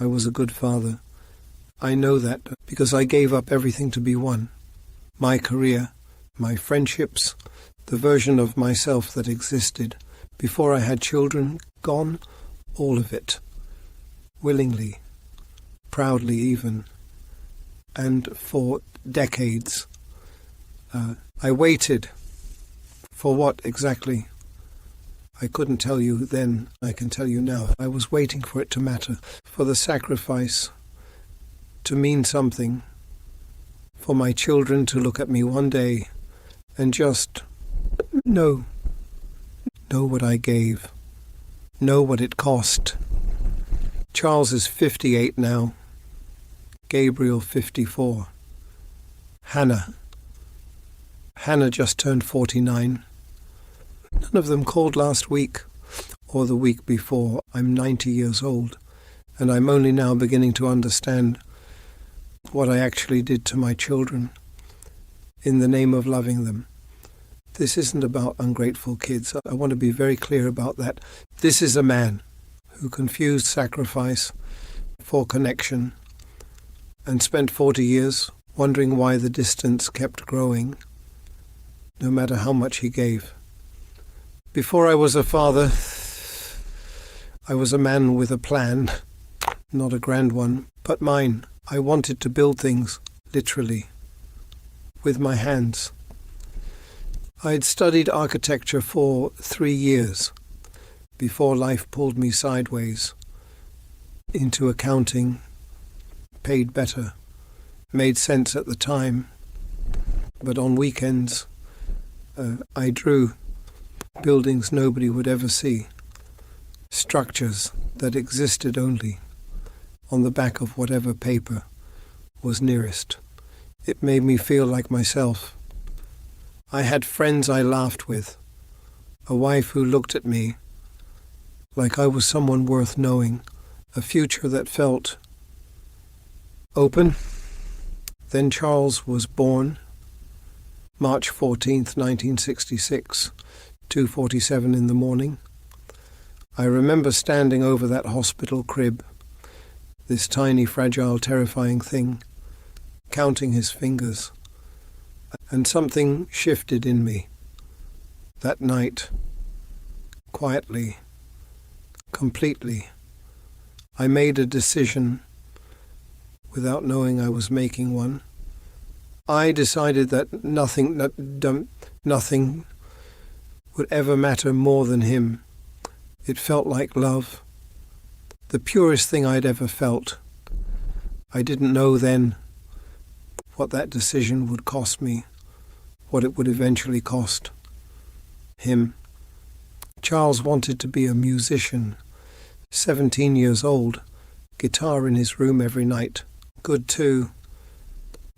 I was a good father. I know that because I gave up everything to be one. My career, my friendships, the version of myself that existed before I had children, gone, all of it. Willingly, proudly even, and for decades. I waited. For what exactly? I couldn't tell you then, I can tell you now. I was waiting for it to matter, for the sacrifice to mean something, for my children to look at me one day and just know what I gave, know what it cost. Charles is 58 now, Gabriel 54. Hannah just turned 49. None of them called last week or the week before. I'm 90 years old, and I'm only now beginning to understand what I actually did to my children in the name of loving them. This isn't about ungrateful kids. I want to be very clear about that. This is a man who confused sacrifice for connection and spent 40 years wondering why the distance kept growing, no matter how much he gave. Before I was a father, I was a man with a plan, not a grand one, but mine. I wanted to build things, literally, with my hands. I had studied architecture for 3 years before life pulled me sideways into accounting, paid better, made sense at the time, but on weekends I drew buildings nobody would ever see, structures that existed only on the back of whatever paper was nearest. It made me feel like myself. I had friends I laughed with, a wife who looked at me like I was someone worth knowing, a future that felt open. Then Charles was born, March 14th, 1966, 2:47 in the morning. I remember standing over that hospital crib, this tiny, fragile, terrifying thing, counting his fingers, and something shifted in me. That night, quietly, completely, I made a decision without knowing I was making one. I decided that nothing would ever matter more than him. It felt like love, the purest thing I'd ever felt. I didn't know then what that decision would cost me, what it would eventually cost him. Charles wanted to be a musician, 17 years old, guitar in his room every night. Good too,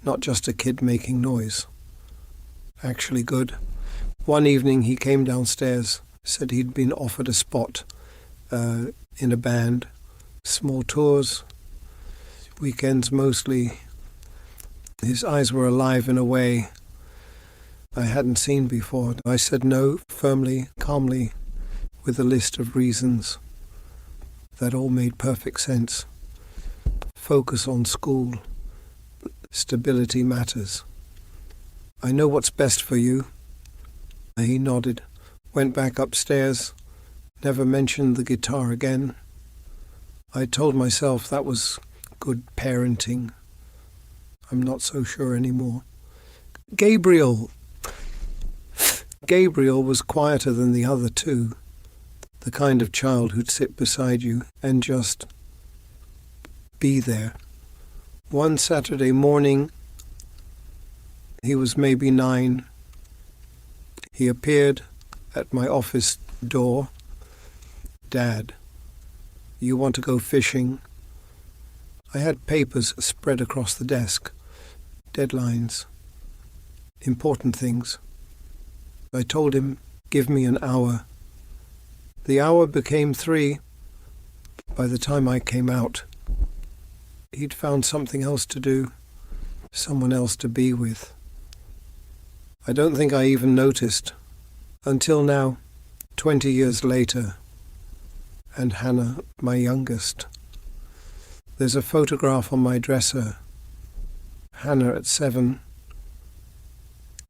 not just a kid making noise. Actually good. One evening he came downstairs, said he'd been offered a spot in a band, small tours, weekends mostly. His eyes were alive in a way I hadn't seen before. I said no, firmly, calmly, with a list of reasons that all made perfect sense. Focus on school. Stability matters. I know what's best for you. He nodded, went back upstairs, never mentioned the guitar again. I told myself that was good parenting. I'm not so sure anymore. Gabriel was quieter than the other two, the kind of child who'd sit beside you and just be there. One Saturday morning, he was maybe 9. He appeared at my office door. Dad, you want to go fishing? I had papers spread across the desk, deadlines, important things. I told him, give me an hour. The hour became 3 by the time I came out. He'd found something else to do, someone else to be with. I don't think I even noticed, until now, 20 years later, and Hannah, my youngest. There's a photograph on my dresser. Hannah at 7,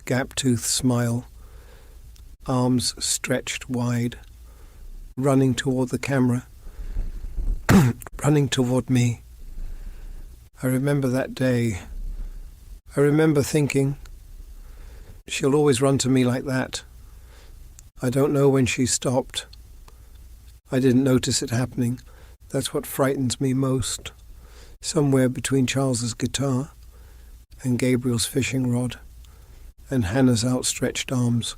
gap-toothed smile, arms stretched wide, running toward the camera, running toward me. I remember that day. I remember thinking, she'll always run to me like that. I don't know when she stopped. I didn't notice it happening. That's what frightens me most. Somewhere between Charles's guitar and Gabriel's fishing rod and Hannah's outstretched arms,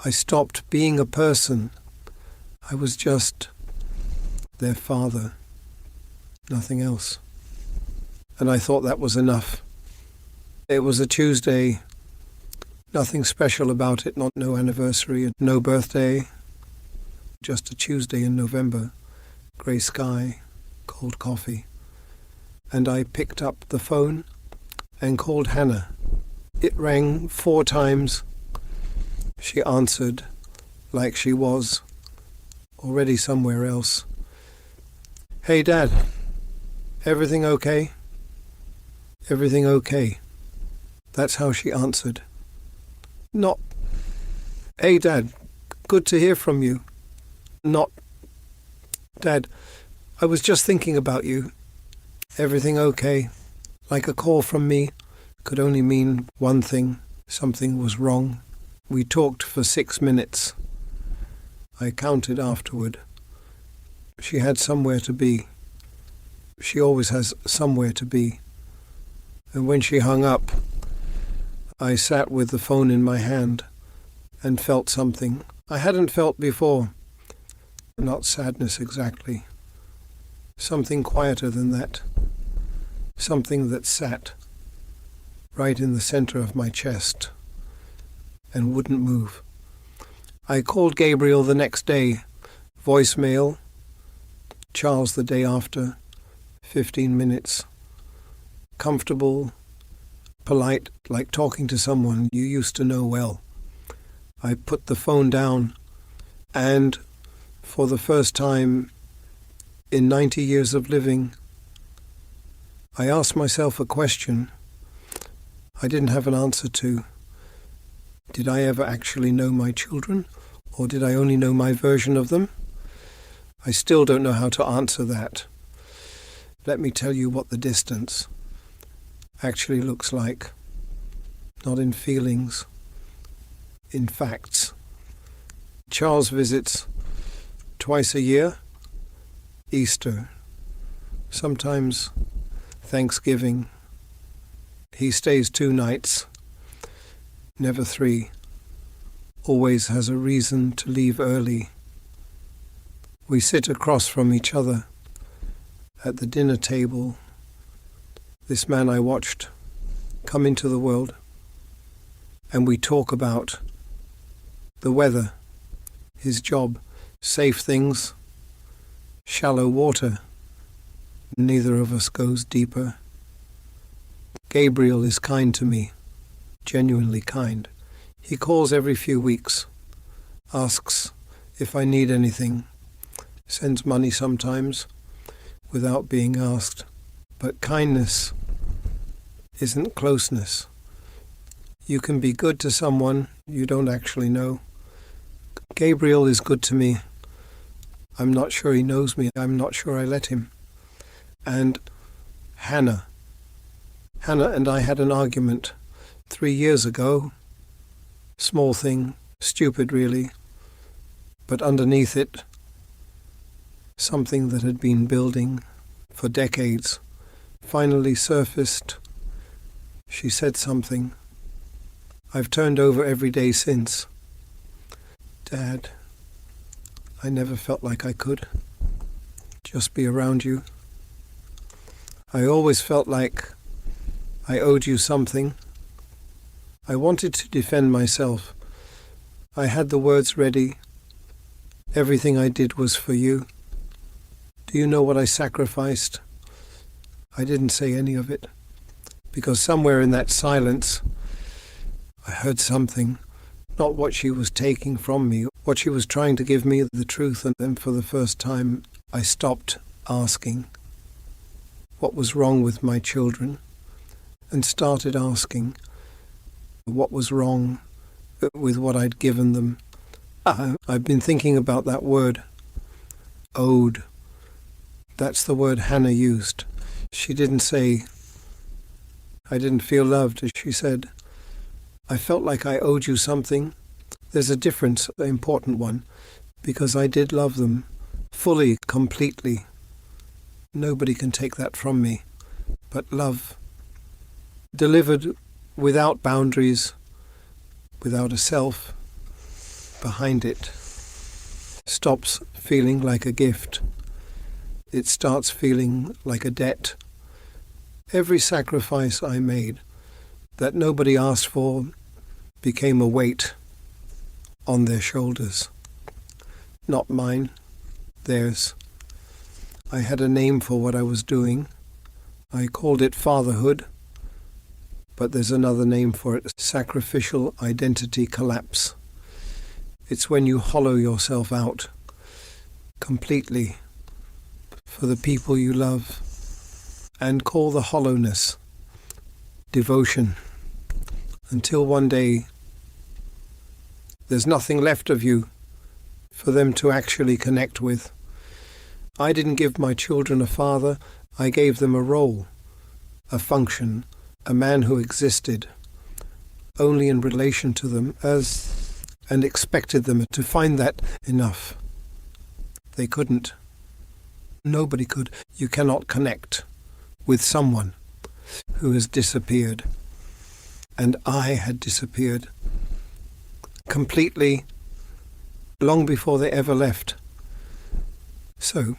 I stopped being a person. I was just their father, nothing else. And I thought that was enough. It was a Tuesday, nothing special about it, no anniversary, no birthday, just a Tuesday in November, grey sky, cold coffee. And I picked up the phone and called Hannah. It rang 4 times. She answered like she was already somewhere else. Hey, Dad, everything okay? Everything okay. That's how she answered. Not, hey, Dad, good to hear from you. Not, Dad, I was just thinking about you. Everything okay? Like a call from me could only mean one thing. Something was wrong. We talked for 6 minutes. I counted afterward. She had somewhere to be. She always has somewhere to be. And when she hung up, I sat with the phone in my hand and felt something I hadn't felt before. Not sadness exactly. Something quieter than that. Something that sat right in the center of my chest and wouldn't move. I called Gabriel the next day, voicemail, Charles the day after, 15 minutes. Comfortable, polite, like talking to someone you used to know well. I put the phone down and, for the first time in 90 years of living, I asked myself a question I didn't have an answer to. Did I ever actually know my children, or did I only know my version of them? I still don't know how to answer that. Let me tell you what the distance actually looks like. Not in feelings, in facts. Charles visits twice a year, Easter, sometimes Thanksgiving. He stays 2 nights, never 3. Always has a reason to leave early. We sit across from each other at the dinner table. This man I watched come into the world, and we talk about the weather, his job, safe things, shallow water. Neither of us goes deeper. Gabriel is kind to me, genuinely kind. He calls every few weeks, asks if I need anything, sends money sometimes without being asked. But kindness isn't closeness. You can be good to someone you don't actually know. Gabriel is good to me. I'm not sure he knows me. I'm not sure I let him. And Hannah and I had an argument 3 years ago. Small thing, stupid really, but underneath it, something that had been building for decades finally surfaced. She said something. I've turned over every day since. Dad, I never felt like I could just be around you. I always felt like I owed you something. I wanted to defend myself. I had the words ready. Everything I did was for you. Do you know what I sacrificed? I didn't say any of it, because somewhere in that silence, I heard something, not what she was taking from me, what she was trying to give me, the truth, and then for the first time, I stopped asking. what was wrong with my children and started asking what was wrong with what I'd given them. I've been thinking about that word, owed. That's the word Hannah used. She didn't say, I didn't feel loved. She said, I felt like I owed you something. There's a difference, an important one, because I did love them fully, completely. Nobody can take that from me. But love, delivered without boundaries, without a self behind it, stops feeling like a gift. It starts feeling like a debt. Every sacrifice I made that nobody asked for became a weight on their shoulders. Not mine, theirs. I had a name for what I was doing. I called it fatherhood, but there's another name for it, sacrificial identity collapse. It's when you hollow yourself out completely for the people you love and call the hollowness devotion, until one day there's nothing left of you for them to actually connect with. I didn't give my children a father, I gave them a role, a function, a man who existed only in relation to them and expected them to find that enough. They couldn't. Nobody could. You cannot connect with someone who has disappeared. And I had disappeared completely long before they ever left. So,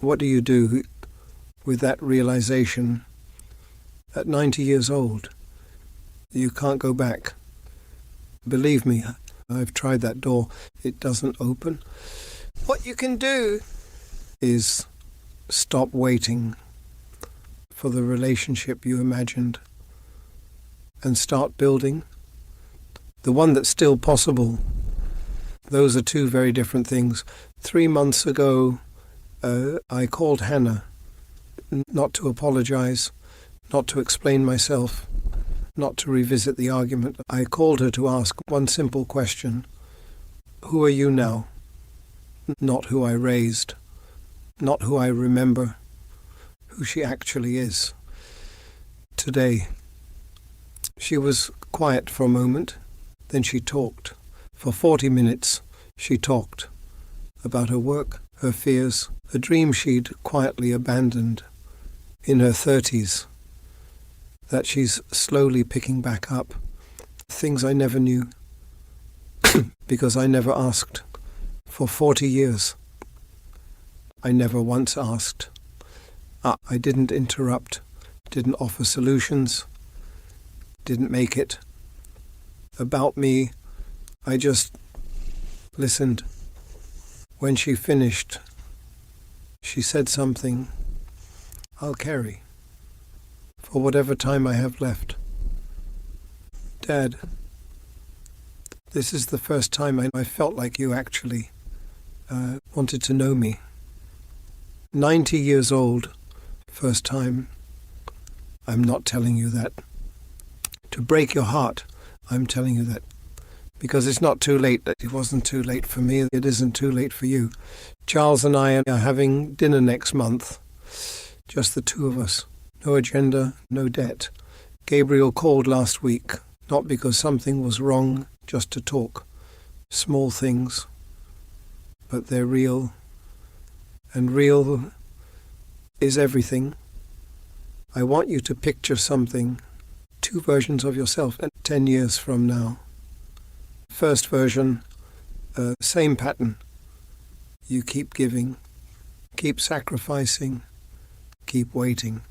what do you do with that realization at 90 years old? You can't go back. Believe me, I've tried that door. It doesn't open. What you can do is stop waiting for the relationship you imagined and start building the one that's still possible. Those are two very different things. 3 months ago, I called Hannah, not to apologize, not to explain myself, not to revisit the argument. I called her to ask one simple question. Who are you now? Not who I raised, not who I remember, who she actually is. Today, she was quiet for a moment, then she talked. For 40 minutes, she talked about her work, her fears, a dream she'd quietly abandoned in her 30s, that she's slowly picking back up. Things I never knew, because I never asked. For 40 years, I never once asked. I didn't interrupt, didn't offer solutions, didn't make it about me. I just listened. When she finished, she said something I'll carry for whatever time I have left. Dad, this is the first time I felt like you actually wanted to know me. 90 years old, first time. I'm not telling you that to break your heart. I'm telling you that because it's not too late. It wasn't too late for me. It isn't too late for you. Charles and I are having dinner next month. Just the two of us. No agenda, no debt. Gabriel called last week, not because something was wrong, just to talk. Small things, but they're real. And real is everything. I want you to picture something, two versions of yourself 10 years from now. First version, same pattern. You keep giving, keep sacrificing, keep waiting.